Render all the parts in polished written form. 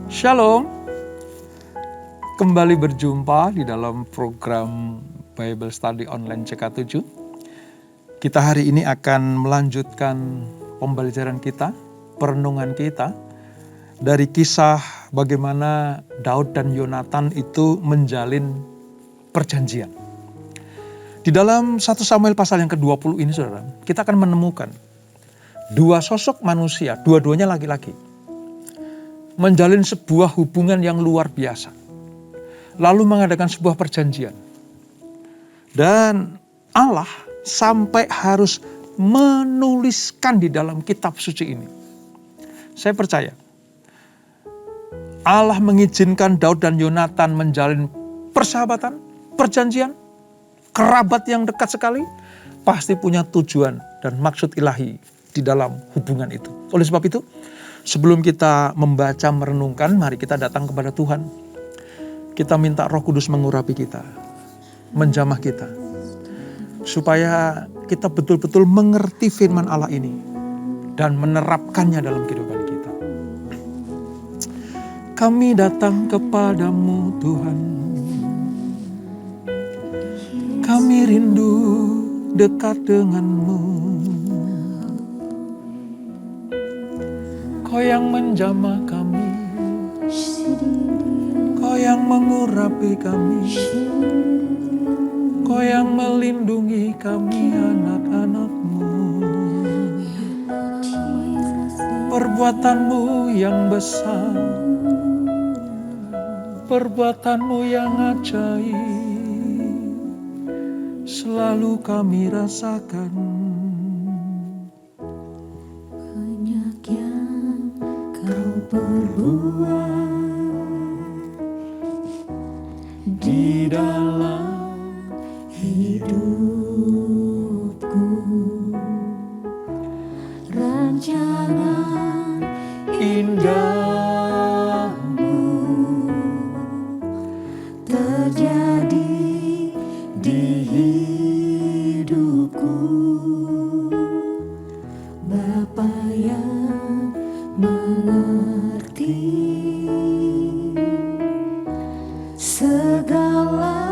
Shalom, kembali berjumpa di dalam program Bible Study Online CK7. Kita hari ini akan melanjutkan pembelajaran kita, perenungan kita, dari kisah bagaimana Daud dan Yonatan itu menjalin perjanjian. Di dalam 1 Samuel pasal yang ke-20 ini saudara, kita akan menemukan dua sosok manusia, dua-duanya laki-laki, menjalin sebuah hubungan yang luar biasa. Lalu mengadakan sebuah perjanjian. Dan Allah sampai harus menuliskan di dalam kitab suci ini. Saya percaya Allah mengizinkan Daud dan Yonatan menjalin persahabatan, perjanjian, kerabat yang dekat sekali, pasti punya tujuan dan maksud ilahi di dalam hubungan itu. Oleh sebab itu, sebelum kita membaca, merenungkan, mari kita datang kepada Tuhan. Kita minta Roh Kudus mengurapi kita, menjamah kita, supaya kita betul-betul mengerti firman Allah ini dan menerapkannya dalam kehidupan kita. Kami datang kepadamu Tuhan, kami rindu dekat denganmu. Kau yang menjamah kami, Kau yang mengurapi kami, Kau yang melindungi kami anak-anak-Mu. Perbuatan-Mu yang besar, perbuatan-Mu yang ajaib, selalu kami rasakan. Berbuat di dalam hidupku, rancangan indahmu terjadi di hidupku. Bapa yang mengerti segala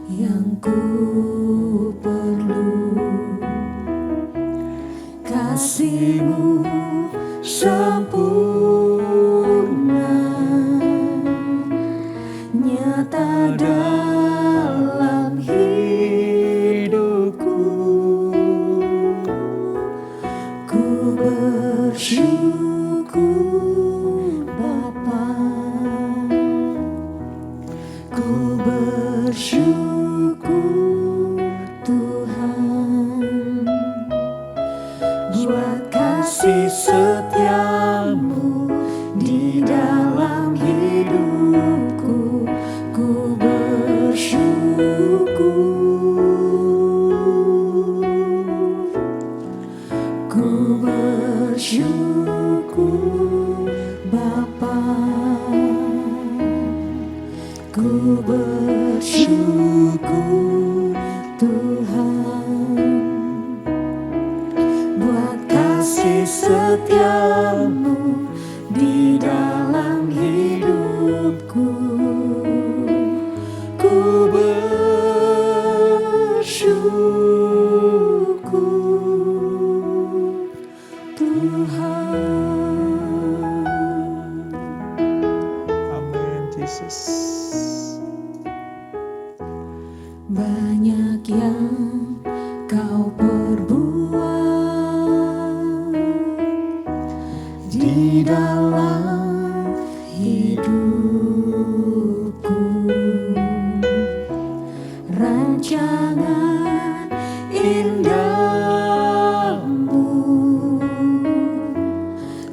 yang ku perlu, kasih-Mu sempurna nyata dalam hidupku. Ku bersyukur Bapa, ku bersyukur Tuhan, buat kasih setia-Mu di dalam hidupku. Ku bersyukur, ku bersyukur Bapa, ku bersyukur Tuhan, buat kasih setia-Mu di dalam hidupku. Ku bersyukur Tuhan. Amin, Yesus. Banyak yang Kau perbuat di dalam hidupku, rancangan indahmu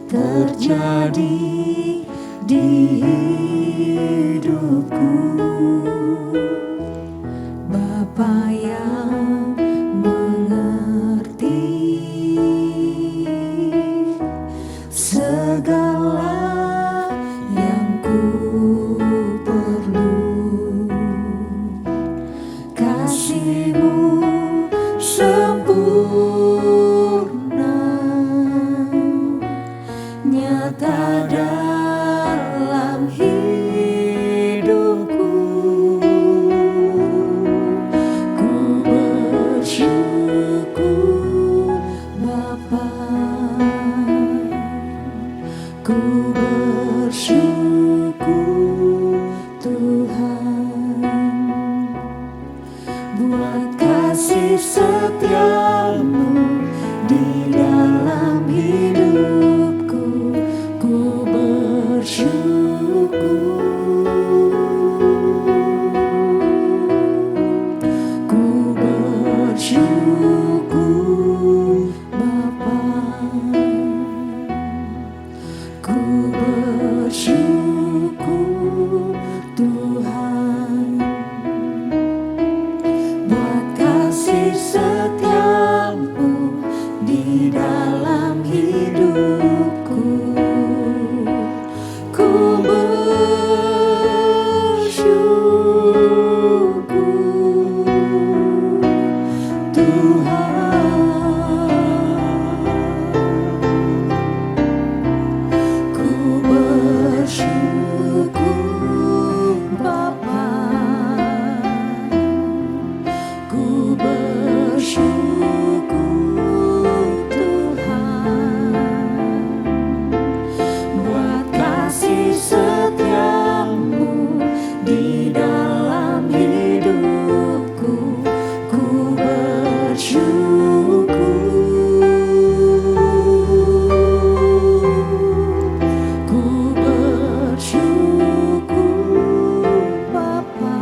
terjadi di hidupku. Bapa yang mengerti segala yang ku perlu, kasih-Mu sempurna nyata dalam bersyukur Tuhan buat kasih setiamu di dalam hidupku. Ku bersyukur, ku bersyukur Bapa, ku bersyukur Tuhan buat kasih setiamu di dalam hidupku. Ku bersyukur Tuhan, ku bersyukur Bapa, ku bersyukur Tuhan buat kasih setiamu di dalam hidupku. Ku bersyukur, ku bersyukur Bapa,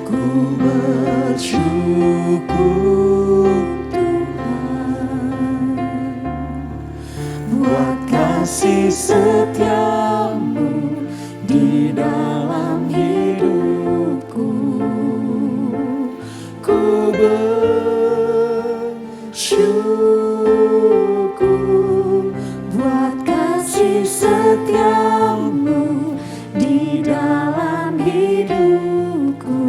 ku bersyukur Tuhan buat kasih setiamu di dalam hidupku. Ku bersyukur buat kasih setiamu di dalam hidupku.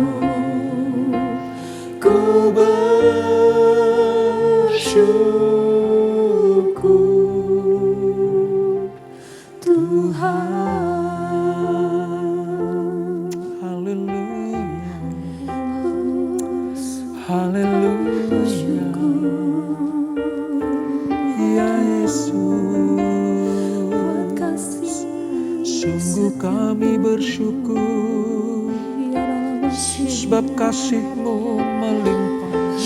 Ku bersyukur Tuhan. Haleluya, haleluya, ya Yesus, sungguh kami bersyukur sebab kasih-Mu melimpah,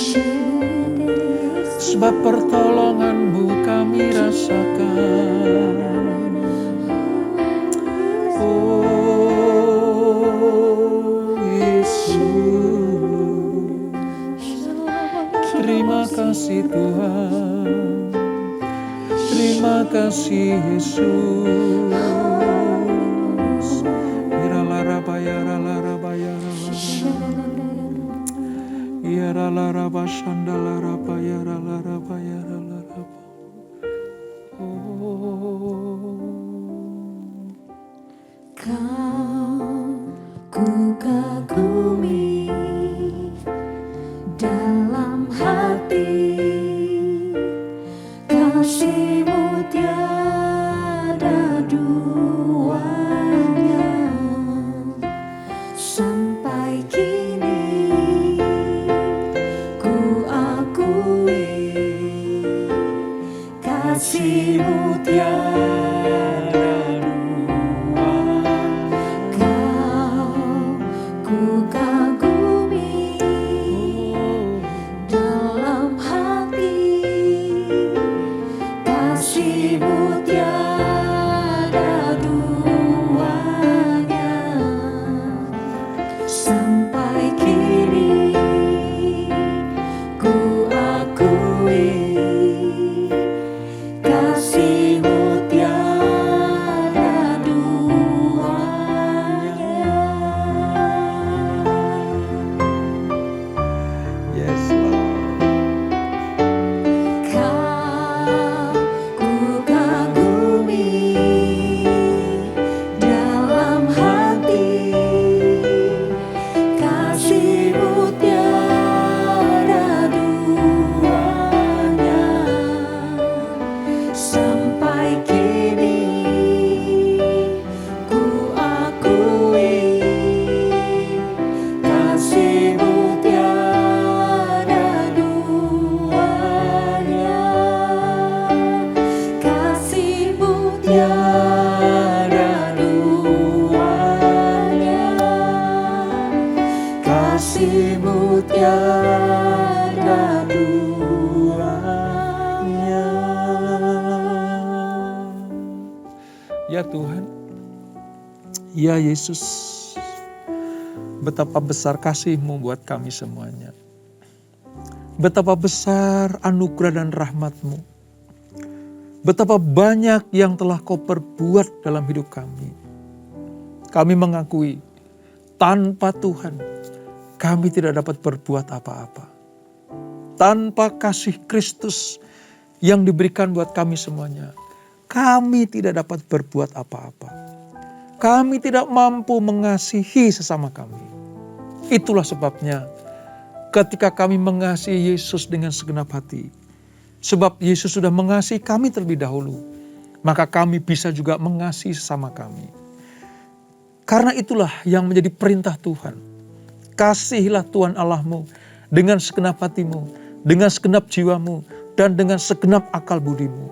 sebab pertolongan-Mu kami rasakan. Oh Yesus, terima kasih Tuhan, terima kasih Yesus. Kau ku kagumi dalam hati, kasih-Mu tiada duanya. Sampai kini ku akui kasih-Mu tiada ku kagumi dalam hati, kasih-Mu tiada duanya. Sampai kini ku akui kasih-Mu tiada duanya. Yes, Lord. Kau ku kagumi tiada duanya, kasih-Mu tiada duanya. Ya Tuhan, ya Yesus, betapa besar kasih-Mu buat kami semuanya. Betapa besar anugerah dan rahmat-Mu. Betapa banyak yang telah Kau perbuat dalam hidup kami. Kami mengakui, tanpa Tuhan, kami tidak dapat berbuat apa-apa. Tanpa kasih Kristus yang diberikan buat kami semuanya, kami tidak dapat berbuat apa-apa. Kami tidak mampu mengasihi sesama kami. Itulah sebabnya ketika kami mengasihi Yesus dengan segenap hati, sebab Yesus sudah mengasihi kami terlebih dahulu, maka kami bisa juga mengasihi sesama kami. Karena itulah yang menjadi perintah Tuhan. Kasihilah Tuhan Allahmu dengan segenap hatimu, dengan segenap jiwamu, dan dengan segenap akal budimu.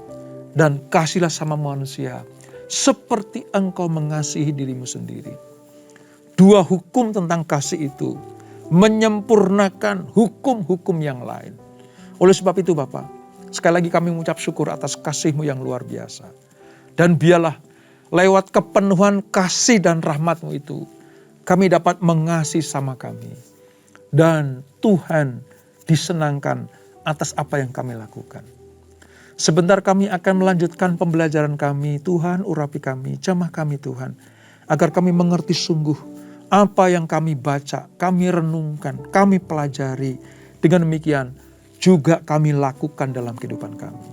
Dan kasihlah sama manusia seperti engkau mengasihi dirimu sendiri. Dua hukum tentang kasih itu menyempurnakan hukum-hukum yang lain. Oleh sebab itu Bapa, sekali lagi kami mengucap syukur atas kasih-Mu yang luar biasa. Dan biarlah lewat kepenuhan kasih dan rahmat-Mu itu, kami dapat mengasihi sama kami. Dan Tuhan disenangkan atas apa yang kami lakukan. Sebentar kami akan melanjutkan pembelajaran kami. Tuhan urapi kami, jamah kami Tuhan. Agar kami mengerti sungguh apa yang kami baca, kami renungkan, kami pelajari. Dengan demikian juga kami lakukan dalam kehidupan kami.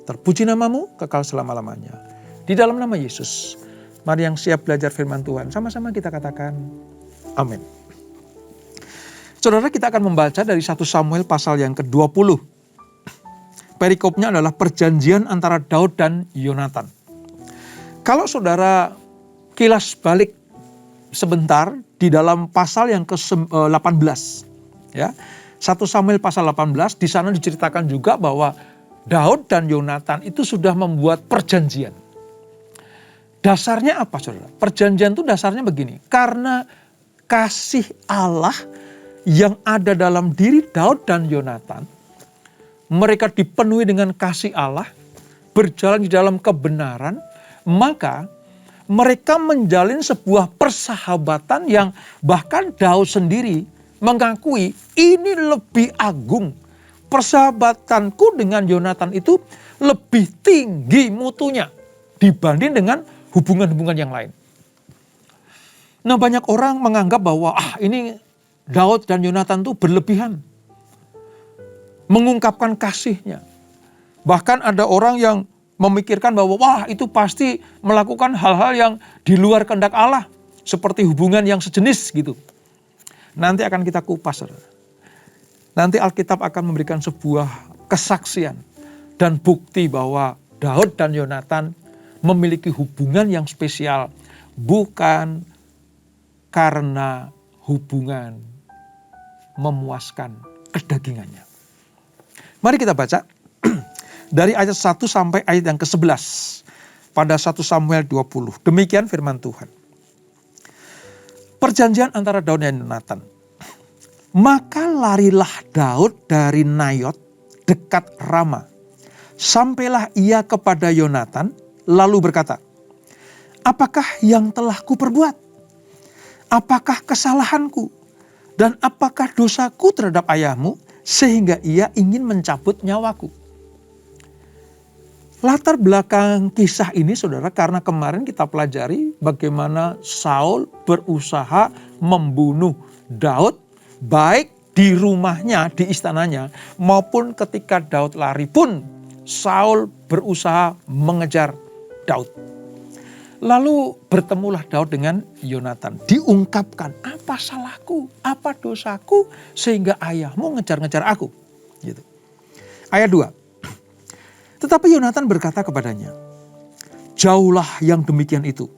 Terpuji nama-Mu kekal selama-lamanya. Di dalam nama Yesus, mari yang siap belajar firman Tuhan, sama-sama kita katakan amin. Saudara, kita akan membaca dari 1 Samuel pasal yang ke-20. Perikopnya adalah perjanjian antara Daud dan Yonatan. Kalau saudara kilas balik sebentar di dalam pasal yang ke-18, ya. 1 Samuel pasal 18, di sana diceritakan juga bahwa Daud dan Yonatan itu sudah membuat perjanjian. Dasarnya apa, saudara? Perjanjian itu dasarnya begini, karena kasih Allah yang ada dalam diri Daud dan Yonatan, mereka dipenuhi dengan kasih Allah, berjalan di dalam kebenaran, maka mereka menjalin sebuah persahabatan yang bahkan Daud sendiri mengakui ini lebih agung. Persahabatanku dengan Yonatan itu lebih tinggi mutunya dibanding dengan hubungan-hubungan yang lain. Nah, banyak orang menganggap bahwa ini Daud dan Yonatan itu berlebihan mengungkapkan kasihnya. Bahkan ada orang yang memikirkan bahwa itu pasti melakukan hal-hal yang di luar kehendak Allah, seperti hubungan yang sejenis gitu. Nanti akan kita kupas. Nanti Alkitab akan memberikan sebuah kesaksian dan bukti bahwa Daud dan Yonatan memiliki hubungan yang spesial, bukan karena hubungan memuaskan kedagingannya. Mari kita baca dari ayat 1 sampai ayat yang ke-11 pada 1 Samuel 20. Demikian firman Tuhan. Perjanjian antara Daud dan Yonatan. Maka larilah Daud dari Nayot dekat Rama. Sampailah ia kepada Yonatan lalu berkata, apakah yang telah kuperbuat? Apakah kesalahanku? Dan apakah dosaku terhadap ayahmu sehingga ia ingin mencabut nyawaku? Latar belakang kisah ini saudara, karena kemarin kita pelajari bagaimana Saul berusaha membunuh Daud baik di rumahnya, di istananya, maupun ketika Daud lari pun Saul berusaha mengejar Daud. Lalu bertemulah Daud dengan Yonatan. Diungkapkan, apa salahku, apa dosaku sehingga ayahmu ngejar-ngejar aku. Gitu. Ayat 2. Tetapi Yonatan berkata kepadanya, jauhlah yang demikian itu.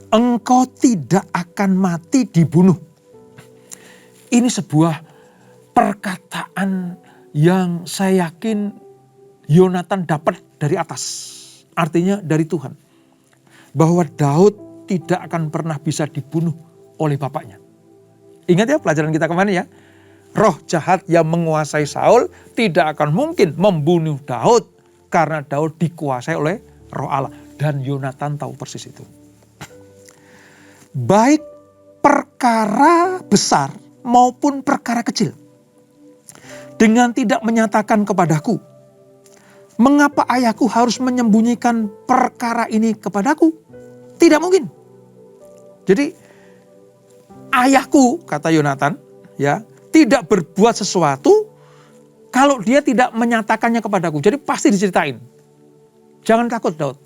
Engkau tidak akan mati dibunuh. Ini sebuah perkataan yang saya yakin Yonatan dapat dari atas. artinya dari Tuhan. Bahwa Daud tidak akan pernah bisa dibunuh oleh bapaknya. Ingat ya pelajaran kita kemarin ya. Roh jahat yang menguasai Saul tidak akan mungkin membunuh Daud. Karena Daud dikuasai oleh Roh Allah. Dan Yonatan tahu persis itu. Baik perkara besar maupun perkara kecil. Dengan tidak menyatakan kepadaku. Mengapa ayahku harus menyembunyikan perkara ini kepadaku? Tidak mungkin. Jadi ayahku, kata Yonatan, ya, tidak berbuat sesuatu kalau dia tidak menyatakannya kepadaku. Jadi pasti diceritain. Jangan takut Daud.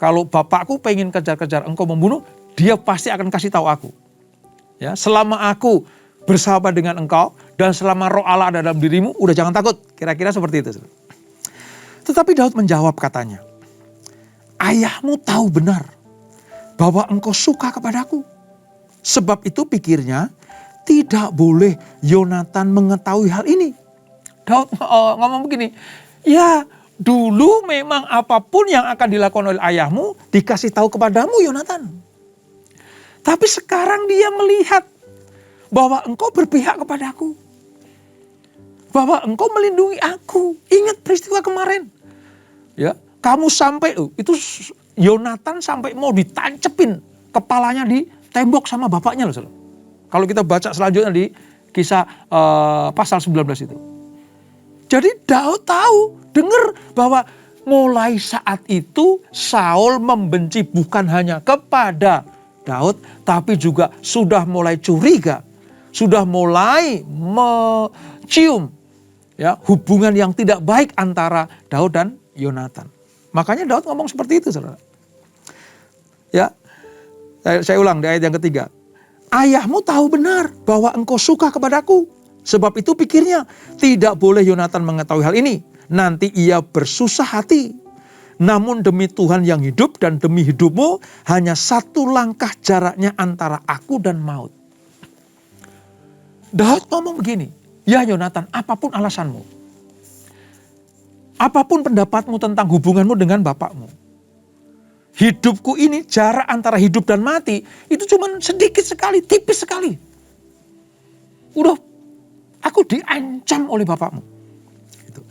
Kalau bapakku pengen kejar-kejar engkau membunuh, dia pasti akan kasih tahu aku. Ya, selama aku bersahabat dengan engkau dan selama Roh Allah ada dalam dirimu, udah jangan takut. Kira-kira seperti itu. Tetapi Daud menjawab katanya, ayahmu tahu benar bahwa engkau suka kepadaku. Sebab itu pikirnya tidak boleh Yonatan mengetahui hal ini. Daud ngomong begini, ya dulu memang apapun yang akan dilakukan oleh ayahmu dikasih tahu kepadamu Yonatan. Tapi sekarang dia melihat bahwa engkau berpihak kepadaku. Bahwa engkau melindungi aku. Ingat peristiwa kemarin. Ya, kamu sampai, itu Yonatan sampai mau ditancepin kepalanya di tembok sama bapaknya loh. Kalau kita baca selanjutnya di kisah pasal 19 itu. Jadi Daud tahu, dengar bahwa mulai saat itu Saul membenci bukan hanya kepada Daud, tapi juga sudah mulai curiga, sudah mulai mencium ya hubungan yang tidak baik antara Daud dan Yonatan. Makanya Daud ngomong seperti itu, saudara. Ya, saya ulang di ayat yang ketiga. Ayahmu tahu benar bahwa engkau suka kepadaku. Sebab itu pikirnya tidak boleh Yonatan mengetahui hal ini. Nanti ia bersusah hati. Namun demi Tuhan yang hidup dan demi hidupmu hanya satu langkah jaraknya antara aku dan maut. Daud ngomong begini, ya Yonatan, apapun alasanmu, apapun pendapatmu tentang hubunganmu dengan bapakmu, hidupku ini jarak antara hidup dan mati itu cuma sedikit sekali, tipis sekali. Udah, aku diancam oleh bapakmu. Gitu.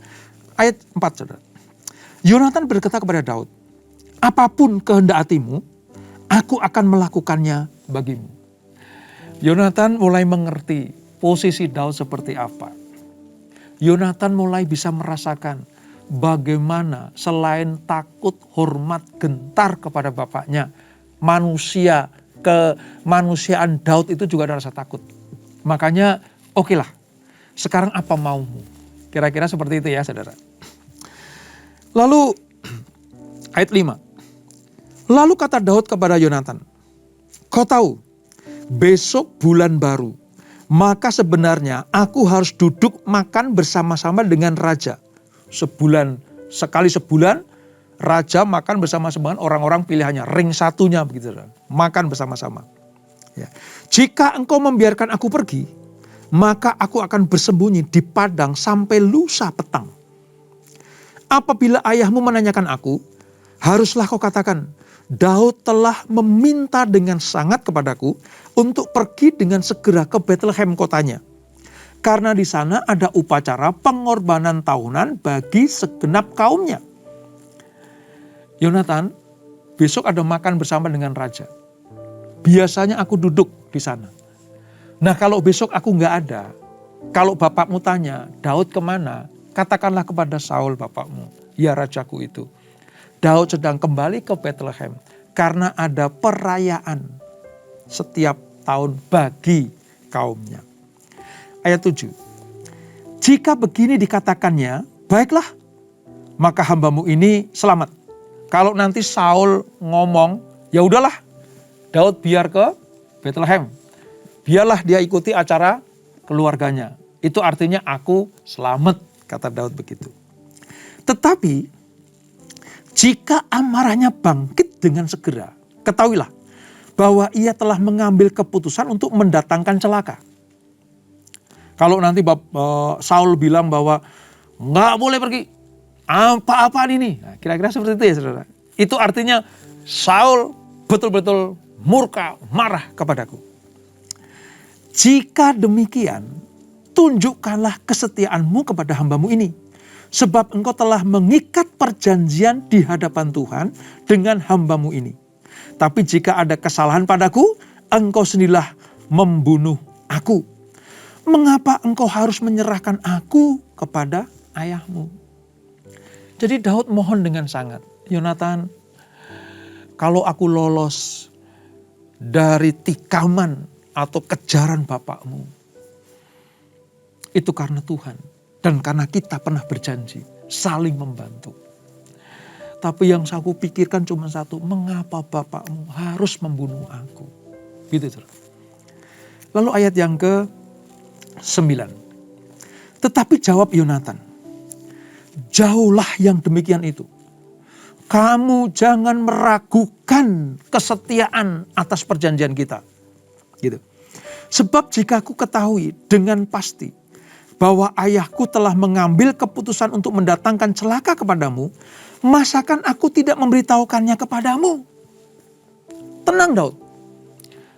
Ayat 4, saudara. Yonatan berkata kepada Daud, apapun kehendak hatimu, aku akan melakukannya bagimu. Yonatan mulai mengerti posisi Daud seperti apa. Yonatan mulai bisa merasakan bagaimana selain takut, hormat, gentar kepada bapaknya, kemanusiaan Daud itu juga ada rasa takut. Makanya, okelah, sekarang apa maumu? Kira-kira seperti itu ya, saudara. Lalu, ayat 5. Lalu kata Daud kepada Yonatan, kau tahu, besok bulan baru, maka sebenarnya aku harus duduk makan bersama-sama dengan raja. Sekali sebulan, raja makan bersama-sama orang-orang pilihannya. Ring satunya begitu. Makan bersama-sama. Ya. Jika engkau membiarkan aku pergi, maka aku akan bersembunyi di padang sampai lusa petang. Apabila ayahmu menanyakan aku, haruslah kau katakan, Daud telah meminta dengan sangat kepadaku untuk pergi dengan segera ke Bethlehem kotanya. Karena di sana ada upacara pengorbanan tahunan bagi segenap kaumnya. Yonatan, besok ada makan bersama dengan raja. Biasanya aku duduk di sana. Nah kalau besok aku nggak ada, kalau bapakmu tanya, Daud kemana? Katakanlah kepada Saul bapakmu, ya rajaku itu. Daud sedang kembali ke Bethlehem karena ada perayaan setiap tahun bagi kaumnya. Ayat 7. Jika begini dikatakannya, baiklah, maka hambamu ini selamat. Kalau nanti Saul ngomong, ya udahlah, Daud biar ke Bethlehem. Biarlah dia ikuti acara keluarganya. Itu artinya aku selamat. Kata Daud begitu. Tetapi jika amarahnya bangkit dengan segera, ketahuilah bahwa ia telah mengambil keputusan untuk mendatangkan celaka. Kalau nanti Saul bilang bahwa nggak boleh pergi, Apa-apaan ini? Nah, kira-kira seperti itu ya saudara. Itu artinya Saul betul-betul murka, marah kepadaku. Jika demikian, tunjukkanlah kesetiaanmu kepada hambamu ini. Sebab engkau telah mengikat perjanjian di hadapan Tuhan dengan hambamu ini. Tapi jika ada kesalahan padaku, engkau sendirilah membunuh aku. Mengapa engkau harus menyerahkan aku kepada ayahmu? Jadi Daud mohon dengan sangat, Yonatan, kalau aku lolos dari tikaman atau kejaran bapakmu, itu karena Tuhan dan karena kita pernah berjanji saling membantu. Tapi yang aku pikirkan cuma satu, mengapa bapakmu harus membunuh aku? Gitu. Lalu ayat yang ke-9. Tetapi jawab Yonatan, jauhlah yang demikian itu. Kamu jangan meragukan kesetiaan atas perjanjian kita. Gitu. Sebab jika aku ketahui dengan pasti bahwa ayahku telah mengambil keputusan untuk mendatangkan celaka kepadamu, masakan aku tidak memberitahukannya kepadamu? Tenang Daud.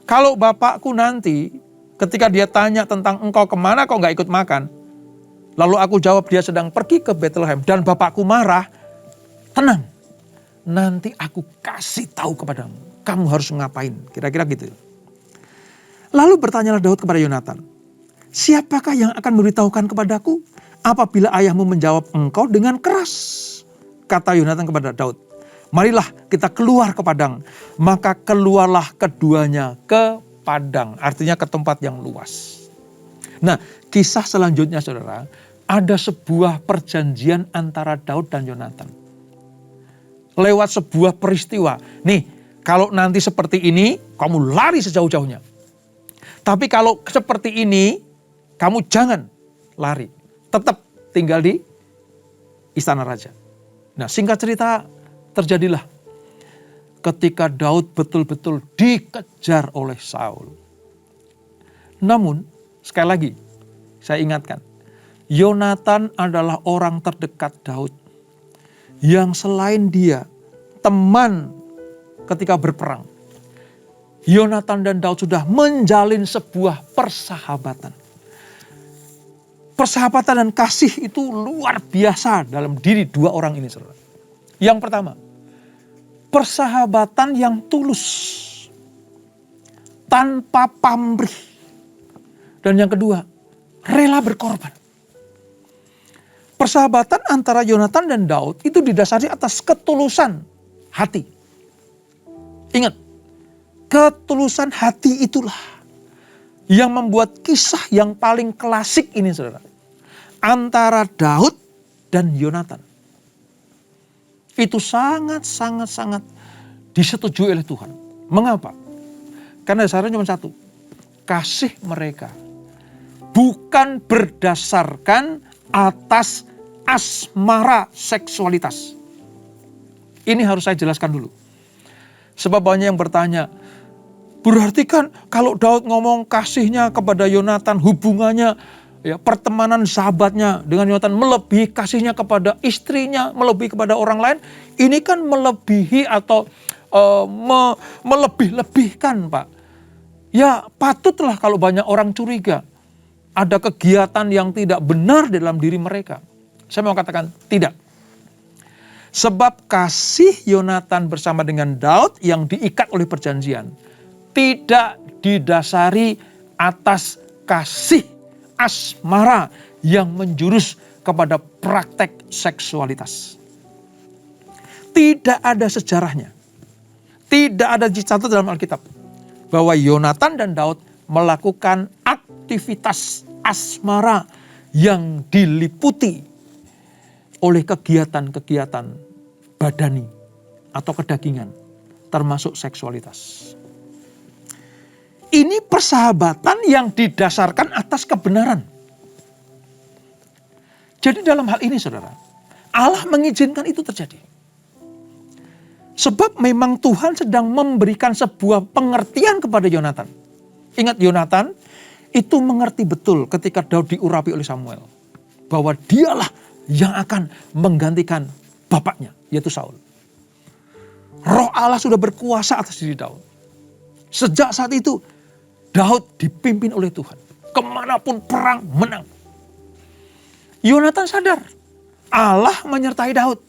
Kalau bapakku nanti ketika dia tanya tentang engkau kemana kok gak ikut makan, lalu aku jawab dia sedang pergi ke Bethlehem dan bapakku marah, tenang. Nanti aku kasih tahu kepadamu, kamu harus ngapain, kira-kira gitu. Lalu bertanyalah Daud kepada Yonatan, siapakah yang akan memberitahukan kepadaku apabila ayahmu menjawab engkau dengan keras? Kata Yonatan kepada Daud, marilah kita keluar ke padang. Maka keluarlah keduanya ke padang, artinya ke tempat yang luas. Nah, kisah selanjutnya saudara, ada sebuah perjanjian antara Daud dan Yonatan. Lewat sebuah peristiwa. Nih, kalau nanti seperti ini, kamu lari sejauh-jauhnya. Tapi kalau seperti ini, kamu jangan lari. Tetap tinggal di istana raja. Nah, singkat cerita, terjadilah ketika Daud betul-betul dikejar oleh Saul. Namun, sekali lagi, saya ingatkan, Yonatan adalah orang terdekat Daud. Yang selain dia, teman ketika berperang. Yonatan dan Daud sudah menjalin sebuah persahabatan. Persahabatan dan kasih itu luar biasa dalam diri dua orang ini, saudara. Yang pertama, persahabatan yang tulus, tanpa pamrih. Dan yang kedua, rela berkorban. Persahabatan antara Yonatan dan Daud itu didasari atas ketulusan hati. Ingat, ketulusan hati itulah yang membuat kisah yang paling klasik ini, saudara. Antara Daud dan Yonatan. Itu sangat disetujui oleh Tuhan. Mengapa? Karena dasarnya cuma satu. Kasih mereka bukan berdasarkan atas asmara seksualitas. Ini harus saya jelaskan dulu. Sebab banyak yang bertanya, berarti kan kalau Daud ngomong kasihnya kepada Yonatan, hubungannya, ya, pertemanan sahabatnya dengan Yonatan melebihi kasihnya kepada istrinya, melebihi kepada orang lain. Ini kan melebihi atau melebih-lebihkan, Pak. Ya patutlah kalau banyak orang curiga. Ada kegiatan yang tidak benar dalam diri mereka. Saya mau katakan tidak. Sebab kasih Yonatan bersama dengan Daud yang diikat oleh perjanjian tidak didasari atas kasih asmara yang menjurus kepada praktek seksualitas. Tidak ada sejarahnya. Tidak ada dicatat dalam Alkitab bahwa Yonatan dan Daud melakukan aktivitas asmara yang diliputi oleh kegiatan-kegiatan badani atau kedagingan, termasuk seksualitas. Ini persahabatan yang didasarkan atas kebenaran. Jadi dalam hal ini, saudara, Allah mengizinkan itu terjadi. Sebab memang Tuhan sedang memberikan sebuah pengertian kepada Yonatan. Ingat, Yonatan itu mengerti betul ketika Daud diurapi oleh Samuel. Bahwa dialah yang akan menggantikan bapaknya, yaitu Saul. Roh Allah sudah berkuasa atas diri Daud. Sejak saat itu, Daud dipimpin oleh Tuhan. Kemanapun perang, menang. Yonatan sadar, Allah menyertai Daud.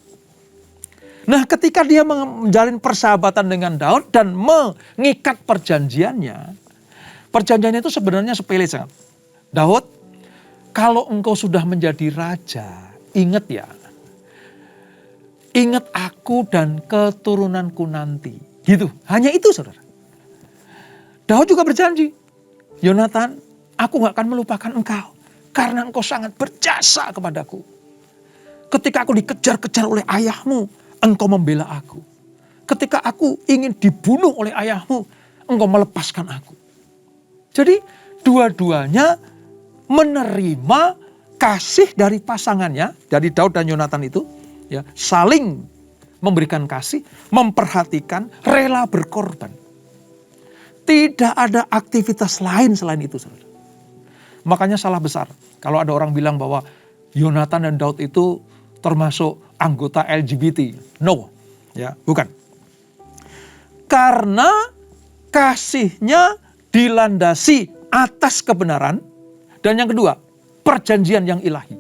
Nah, ketika dia menjalin persahabatan dengan Daud dan mengikat perjanjiannya itu sebenarnya sepele sangat. Daud, kalau engkau sudah menjadi raja, ingat ya, ingat aku dan keturunanku nanti. Gitu, hanya itu saudara. Daud juga berjanji, Yonatan, aku gak akan melupakan engkau karena engkau sangat berjasa kepadaku. Ketika aku dikejar-kejar oleh ayahmu, engkau membela aku. Ketika aku ingin dibunuh oleh ayahmu, engkau melepaskan aku. Jadi dua-duanya menerima kasih dari pasangannya, dari Daud dan Yonatan itu, ya, saling memberikan kasih, memperhatikan, rela berkorban. Tidak ada aktivitas lain selain itu, saudara. Makanya salah besar kalau ada orang bilang bahwa Yonatan dan Daud itu termasuk anggota LGBT. No, ya, bukan. Karena kasihnya dilandasi atas kebenaran, dan yang kedua, perjanjian yang ilahi.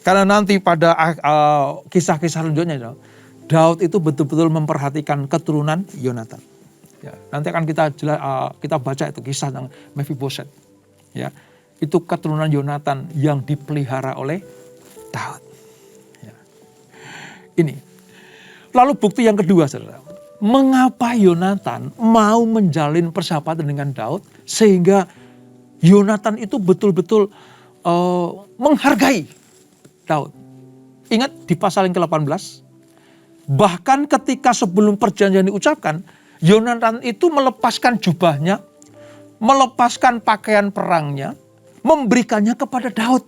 Karena nanti pada kisah-kisah selanjutnya, Daud itu betul-betul memperhatikan keturunan Yonatan. Ya, nanti akan kita baca itu kisah tentang Mephiboset. Ya, itu keturunan Yonatan yang dipelihara oleh Daud. Ya. Ini. Lalu bukti yang kedua, saudara. Mengapa Yonatan mau menjalin persahabatan dengan Daud sehingga Yonatan itu betul-betul menghargai Daud. Ingat di pasal yang ke-18, bahkan ketika sebelum perjanjian diucapkan, Yonatan itu melepaskan jubahnya, melepaskan pakaian perangnya, memberikannya kepada Daud.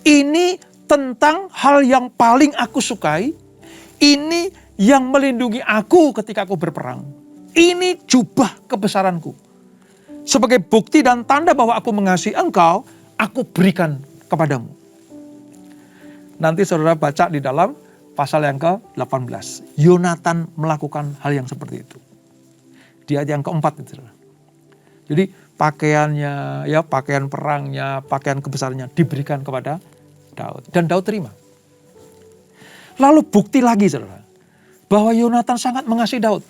Ini tentang hal yang paling aku sukai, ini yang melindungi aku ketika aku berperang. Ini jubah kebesaranku. Sebagai bukti dan tanda bahwa aku mengasihi engkau, aku berikan kepadamu. Nanti saudara baca di dalam pasal yang ke-18. Yonatan melakukan hal yang seperti itu. Di ayat yang keempat itu. Jadi pakaiannya, ya pakaian perangnya, pakaian kebesarannya diberikan kepada Daud. Dan Daud terima. Lalu bukti lagi saudara, bahwa Yonatan sangat mengasihi Daud.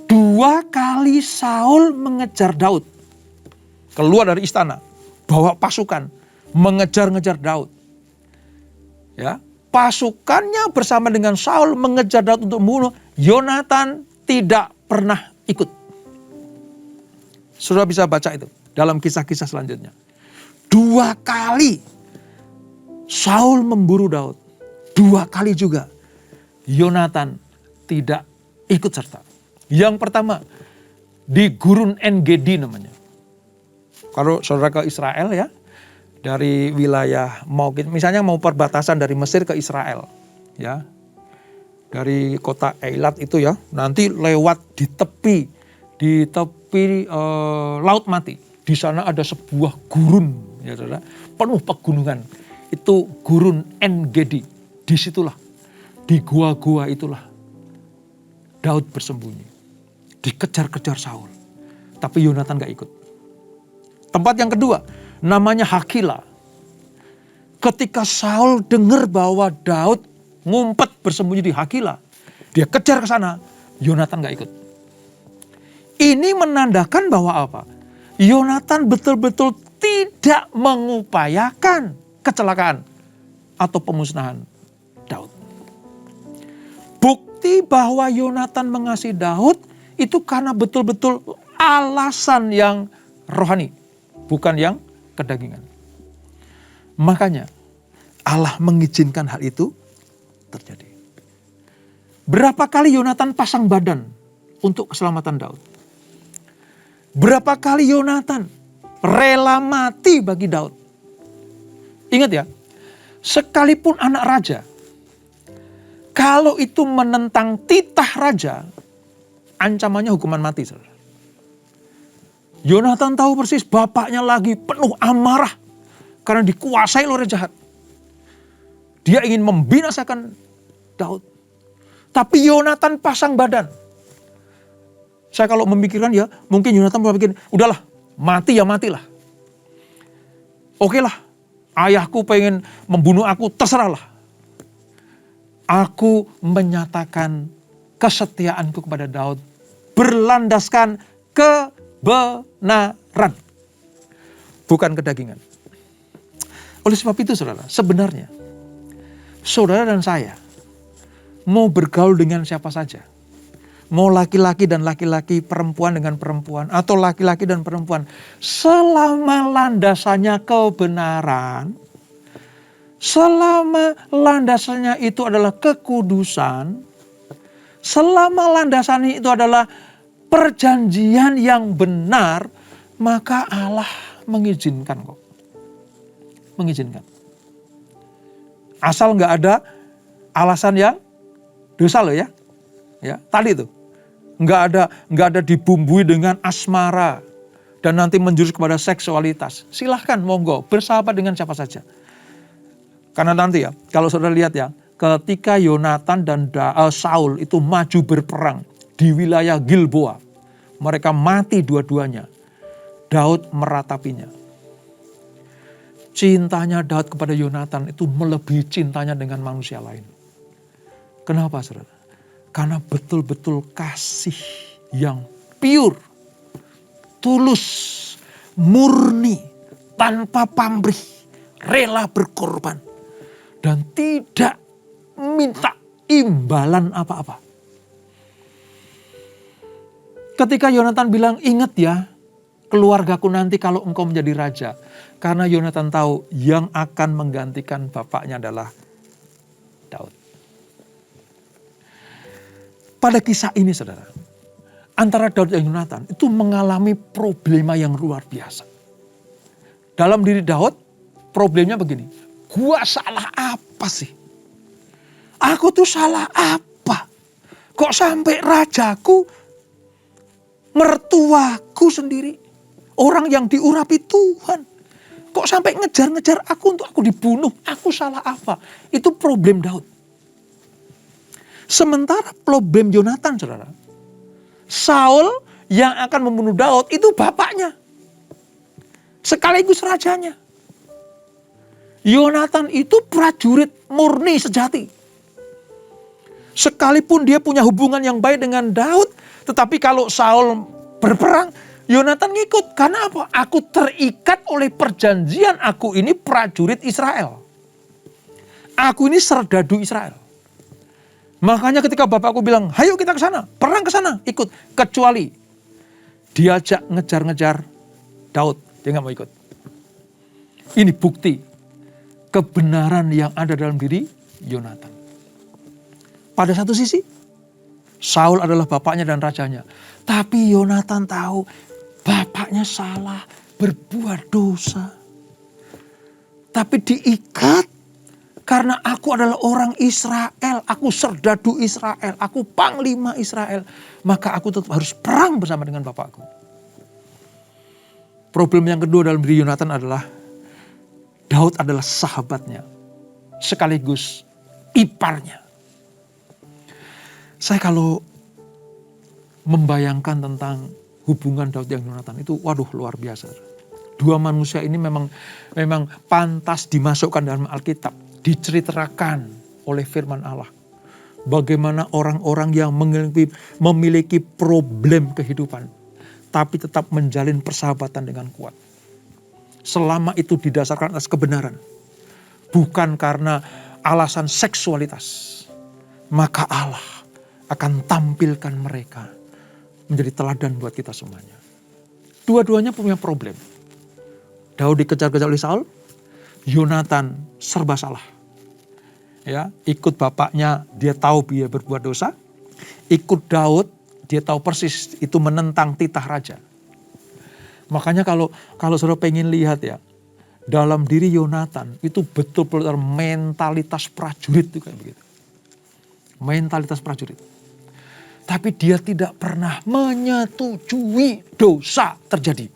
2 kali Saul mengejar Daud. Keluar dari istana, bawa pasukan, mengejar-ngejar Daud. Ya, pasukannya bersama dengan Saul mengejar Daud untuk membunuh. Yonatan tidak pernah ikut. Saudara bisa baca itu dalam kisah-kisah selanjutnya. 2 kali Saul memburu Daud. 2 kali juga Yonatan tidak ikut serta. Yang pertama di Gurun En-Gedi namanya. Kalau saudara ke Israel ya, dari wilayah misalnya mau perbatasan dari Mesir ke Israel, ya, dari kota Eilat itu ya, nanti lewat di tepi Laut Mati. Di sana ada sebuah gurun, ya saudara, penuh pegunungan. Itu Gurun En-Gedi. Disitulah, di gua-gua itulah Daud bersembunyi. Dikejar-kejar Saul. Tapi Yonatan gak ikut. Tempat yang kedua, namanya Hakila. Ketika Saul dengar bahwa Daud ngumpet bersembunyi di Hakila, dia kejar ke sana, Yonatan gak ikut. Ini menandakan bahwa apa? Yonatan betul-betul tidak mengupayakan kecelakaan atau pemusnahan Daud. Bukti bahwa Yonatan mengasihi Daud itu karena betul-betul alasan yang rohani, bukan yang kedagingan. Makanya Allah mengizinkan hal itu terjadi. Berapa kali Yonatan pasang badan untuk keselamatan Daud? Berapa kali Yonatan rela mati bagi Daud? Ingat ya, sekalipun anak raja, kalau itu menentang titah raja, ancamannya hukuman mati. Saudara. Yonatan tahu persis bapaknya lagi penuh amarah Karena dikuasai oleh jahat. Dia ingin membinasakan Daud. Tapi Yonatan pasang badan. Saya kalau memikirkan ya, mungkin Yonatan berpikir, udahlah, mati ya matilah. Oke lah, ayahku pengen membunuh aku, terserahlah. Aku menyatakan kesetiaanku kepada Daud berlandaskan kebenaran, bukan kedagingan. Oleh sebab itu saudara, sebenarnya saudara dan saya mau bergaul dengan siapa saja. Mau laki-laki dan laki-laki, perempuan dengan perempuan, atau laki-laki dan perempuan. Selama landasannya kebenaran, selama landasannya itu adalah kekudusan, selama landasannya itu adalah perjanjian yang benar, maka Allah mengizinkan kok. Mengizinkan. Asal nggak ada alasan yang dosa loh ya. Ya, tadi itu. Nggak ada dibumbui dengan asmara dan nanti menjurus kepada seksualitas. Silahkan monggo bersahabat dengan siapa saja. Karena nanti ya, kalau saudara lihat ya, ketika Yonatan dan Saul itu maju berperang di wilayah Gilboa, mereka mati dua-duanya. Daud meratapinya. Cintanya Daud kepada Yonatan itu melebihi cintanya dengan manusia lain. Kenapa saudara? Karena betul-betul kasih yang pure, tulus, murni, tanpa pamrih, rela berkorban, dan tidak minta imbalan apa-apa. Ketika Yonatan bilang, ingat ya, keluargaku nanti kalau engkau menjadi raja. Karena Yonatan tahu yang akan menggantikan bapaknya adalah Daud. Pada kisah ini saudara, antara Daud dan Yonatan itu mengalami problema yang luar biasa. Dalam diri Daud, problemnya begini, gua salah apa sih? Aku tuh salah apa? Kok sampai rajaku, mertuaku sendiri, orang yang diurapi Tuhan, kok sampai ngejar-ngejar aku untuk aku dibunuh? Aku salah apa? Itu problem Daud. Sementara problem Yonatan, saudara, Saul yang akan membunuh Daud itu bapaknya, sekaligus rajanya. Yonatan itu prajurit murni sejati. Sekalipun dia punya hubungan yang baik dengan Daud, tetapi kalau Saul berperang, Yonatan ngikut. Karena apa? Aku terikat oleh perjanjian, aku ini prajurit Israel. Aku ini serdadu Israel. Makanya ketika bapakku bilang, hayo kita ke sana, perang ke sana, ikut. Kecuali diajak ngejar-ngejar Daud, dia gak mau ikut. Ini bukti kebenaran yang ada dalam diri Yonatan. Pada satu sisi, Saul adalah bapaknya dan rajanya. Tapi Yonatan tahu bapaknya salah, berbuat dosa. Tapi diikat. Karena aku adalah orang Israel, aku serdadu Israel, aku panglima Israel. Maka aku tetap harus perang bersama dengan bapakku. Problem yang kedua dalam diri Yonatan adalah Daud adalah sahabatnya, sekaligus iparnya. Saya kalau membayangkan tentang hubungan Daud dan Yonatan itu, waduh luar biasa. Dua manusia ini memang pantas dimasukkan dalam Alkitab. Diceritakan oleh firman Allah. Bagaimana orang-orang yang memiliki problem kehidupan. Tapi tetap menjalin persahabatan dengan kuat. Selama itu didasarkan atas kebenaran. Bukan karena alasan seksualitas. Maka Allah akan tampilkan mereka menjadi teladan buat kita semuanya. Dua-duanya punya problem. Daud dikejar-kejar oleh Saul. Yonatan serba salah. Ya, ikut bapaknya, dia tahu dia berbuat dosa. Ikut Daud, dia tahu persis itu menentang titah raja. Makanya kalau saudara pengen lihat ya, dalam diri Yonatan itu betul-betul mentalitas prajurit itu kayak begitu. Mentalitas prajurit. Tapi dia tidak pernah menyetujui dosa terjadi.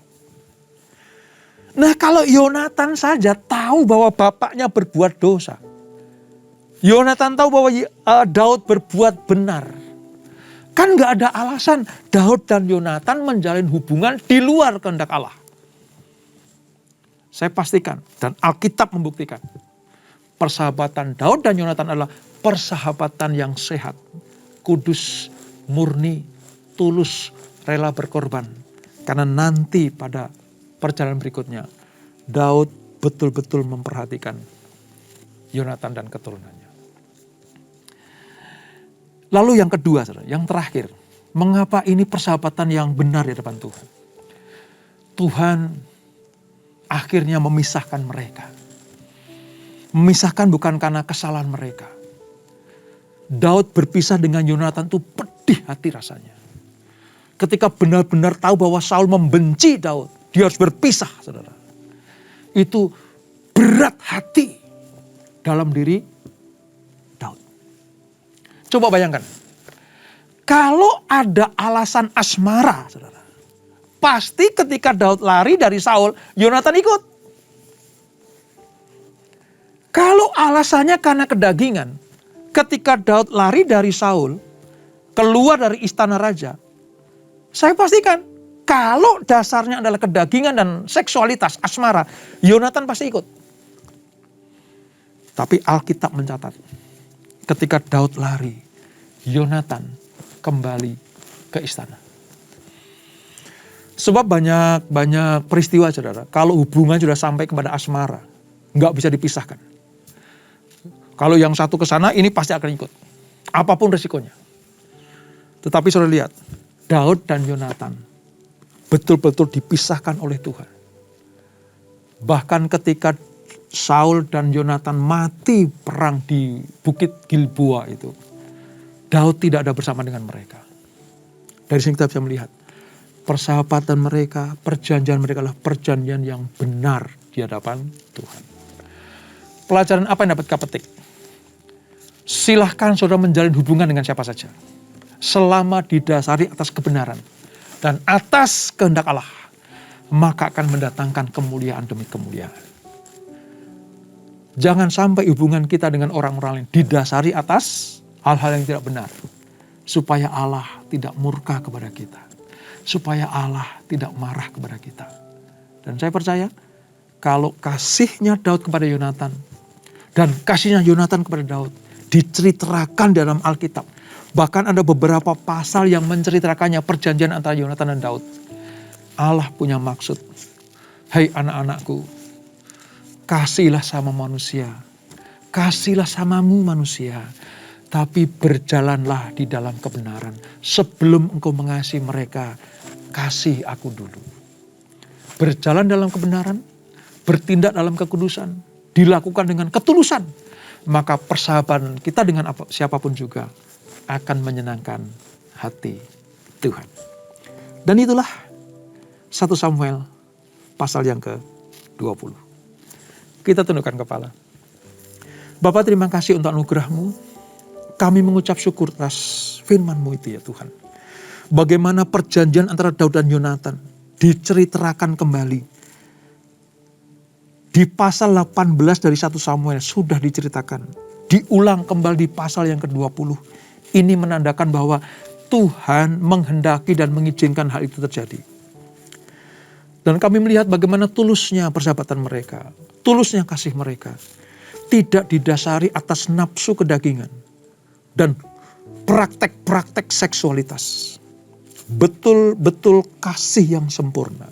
Nah kalau Yonatan saja tahu bahwa bapaknya berbuat dosa. Yonatan tahu bahwa Daud berbuat benar. Kan gak ada alasan Daud dan Yonatan menjalin hubungan di luar kehendak Allah. Saya pastikan dan Alkitab membuktikan. Persahabatan Daud dan Yonatan adalah persahabatan yang sehat. Kudus, murni, tulus, rela berkorban. Karena nanti pada perjalanan berikutnya, Daud betul-betul memperhatikan Yonatan dan keturunannya. Lalu yang kedua, yang terakhir. Mengapa ini persahabatan yang benar di hadapan Tuhan? Tuhan akhirnya memisahkan mereka. Memisahkan bukan karena kesalahan mereka. Daud berpisah dengan Yonatan itu pedih hati rasanya. Ketika benar-benar tahu bahwa Saul membenci Daud, dia harus berpisah, saudara. Itu berat hati dalam diri Daud. Coba bayangkan, kalau ada alasan asmara, saudara, pasti ketika Daud lari dari Saul, Yonatan ikut. Kalau alasannya karena kedagingan, ketika Daud lari dari Saul, keluar dari istana raja, saya pastikan kalau dasarnya adalah kedagingan dan seksualitas asmara, Yonatan pasti ikut. Tapi Alkitab mencatat, ketika Daud lari, Yonatan kembali ke istana. Sebab banyak peristiwa, saudara. Kalau hubungan sudah sampai kepada asmara, nggak bisa dipisahkan. Kalau yang satu ke sana, ini pasti akan ikut. Apapun resikonya. Tetapi saudara lihat, Daud dan Yonatan betul-betul dipisahkan oleh Tuhan. Bahkan ketika Saul dan Yonatan mati perang di Bukit Gilboa itu, Daud tidak ada bersama dengan mereka. Dari sini kita bisa melihat, persahabatan mereka, perjanjian mereka adalah perjanjian yang benar di hadapan Tuhan. Pelajaran apa yang dapat kita petik? Silahkan saudara menjalin hubungan dengan siapa saja. Selama didasari atas kebenaran dan atas kehendak Allah, maka akan mendatangkan kemuliaan demi kemuliaan. Jangan sampai hubungan kita dengan orang-orang lain didasari atas hal-hal yang tidak benar. Supaya Allah tidak murka kepada kita. Supaya Allah tidak marah kepada kita. Dan saya percaya, kalau kasihnya Daud kepada Yonatan, dan kasihnya Yonatan kepada Daud, diceritakan dalam Alkitab. Bahkan ada beberapa pasal yang menceritakannya perjanjian antara Yonatan dan Daud. Allah punya maksud. Hai anak-anakku, kasihlah sama manusia. Kasihlah samamu manusia. Tapi berjalanlah di dalam kebenaran. Sebelum engkau mengasihi mereka, kasih aku dulu. Berjalan dalam kebenaran, bertindak dalam kekudusan, dilakukan dengan ketulusan. Maka persahabatan kita dengan siapapun juga akan menyenangkan hati Tuhan. Dan itulah 1 Samuel pasal yang ke-20. Kita tundukkan kepala. Bapa, terima kasih untuk anugerah-Mu. Kami mengucap syukur atas firman-Mu itu ya Tuhan. Bagaimana perjanjian antara Daud dan Yonatan diceritakan kembali. Di pasal 18 dari 1 Samuel sudah diceritakan. Diulang kembali di pasal yang ke-20. Ini menandakan bahwa Tuhan menghendaki dan mengizinkan hal itu terjadi. Dan kami melihat bagaimana tulusnya persahabatan mereka. Tulusnya kasih mereka. Tidak didasari atas nafsu kedagingan. Dan praktek-praktek seksualitas. Betul-betul kasih yang sempurna.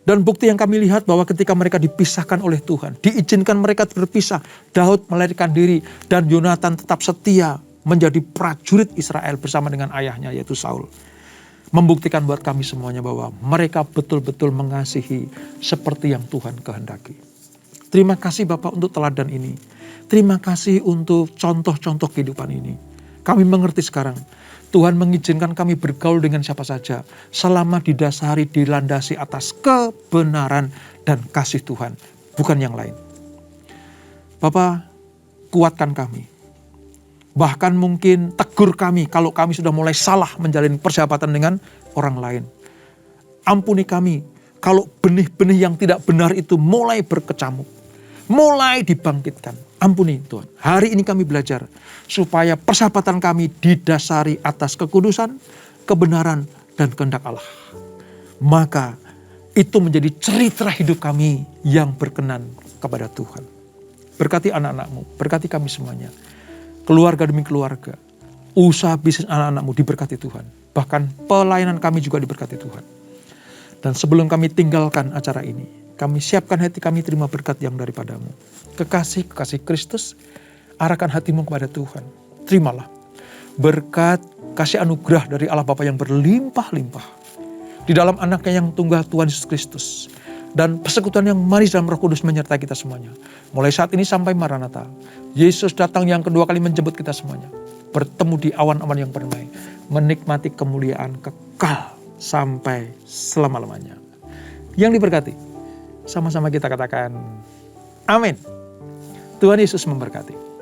Dan bukti yang kami lihat bahwa ketika mereka dipisahkan oleh Tuhan, diizinkan mereka berpisah, Daud melarikan diri dan Yonatan tetap setia menjadi prajurit Israel bersama dengan ayahnya yaitu Saul. Membuktikan buat kami semuanya bahwa mereka betul-betul mengasihi seperti yang Tuhan kehendaki. Terima kasih Bapak untuk teladan ini. Terima kasih untuk contoh-contoh kehidupan ini. Kami mengerti sekarang. Tuhan mengizinkan kami bergaul dengan siapa saja. Selama didasari, dilandasi atas kebenaran dan kasih Tuhan. Bukan yang lain. Bapak, kuatkan kami. Bahkan mungkin tegur kami kalau kami sudah mulai salah menjalin persahabatan dengan orang lain. Ampuni kami kalau benih-benih yang tidak benar itu mulai berkecamuk, mulai dibangkitkan. Ampuni Tuhan, hari ini kami belajar supaya persahabatan kami didasari atas kekudusan, kebenaran, dan kehendak Allah. Maka itu menjadi cerita hidup kami yang berkenan kepada Tuhan. Berkati anak-anakmu, berkati kami semuanya. Keluarga demi keluarga, usaha bisnis anak-anakmu diberkati Tuhan. Bahkan pelayanan kami juga diberkati Tuhan. Dan sebelum kami tinggalkan acara ini, kami siapkan hati kami terima berkat yang daripadamu. Kekasih Kristus, arahkan hatimu kepada Tuhan. Terimalah berkat kasih anugerah dari Allah Bapa yang berlimpah-limpah di dalam anaknya yang tunggal Tuhan Yesus Kristus. Dan persekutuan yang manis dalam Roh Kudus menyertai kita semuanya. Mulai saat ini sampai Maranatha. Yesus datang yang kedua kali menjemput kita semuanya. Bertemu di awan-awan yang bernamai. Menikmati kemuliaan kekal sampai selama-lamanya. Yang diberkati, sama-sama kita katakan amin. Tuhan Yesus memberkati.